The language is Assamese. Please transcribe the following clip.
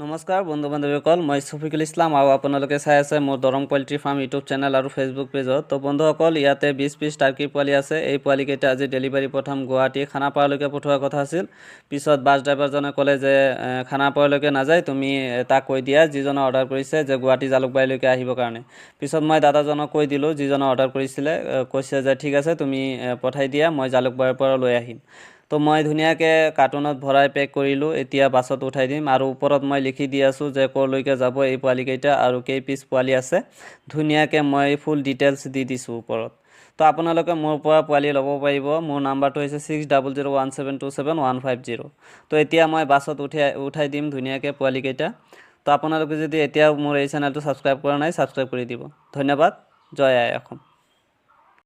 নমস্কাৰ বন্ধু বান্ধৱীসকল, মই শফিকুল ইছলাম আৰু আপোনালোকে চাই আছে মোৰ Darrang poultry farm YouTube channel আৰু ফেচবুক পেজত। তো বন্ধুসকল, ইয়াতে 20 পিচ টাৰ্কি পোৱালি আছে। এই পোৱালিকেইটা আজি ডেলিভাৰী প্ৰথম গুৱাহাটী খানাপাৰালৈকে পঠোৱাৰ কথা আছিল। পিছত বাছ ড্ৰাইভাৰজনে ক'লে যে খানাপাৰালৈকে নাযায়, তুমি তাক কৈ দিয়া যিজনে অৰ্ডাৰ কৰিছে যে গুৱাহাটী জালুকবাৰীলৈকে আহিবৰ কাৰণে। পিছত মই দাদাজনক কৈ দিলোঁ, যিজনে অৰ্ডাৰ কৰিছিলে, কৈছে যে ঠিক আছে তুমি পঠাই দিয়া, মই জালুকবাৰীৰ পৰা লৈ আহিম। তো মই ধুনীয়াকৈ কাৰ্টুনত ভৰাই পেক কৰিলোঁ। এতিয়া বাছত উঠাই দিম আৰু ওপৰত মই লিখি দি আছোঁ যে ক'লৈকে যাব এই পোৱালিকেইটা আৰু কেই পিচ পোৱালি আছে। ধুনীয়াকৈ মই ফুল ডিটেইলছ দি দিছোঁ ওপৰত। তো আপোনালোকে মোৰ পৰা পোৱালি ল'ব পাৰিব। মোৰ নাম্বাৰটো হৈছে 600017277150। তো এতিয়া মই বাছত উঠাই দিম ধুনীয়াকৈ পোৱালিকেইটা। তো আপোনালোকে যদি এতিয়াও মোৰ এই চেনেলটো ছাবস্ক্ৰাইব কৰা নাই, ছাবস্ক্ৰাইব কৰি দিব। ধন্যবাদ। জয় আই অসম।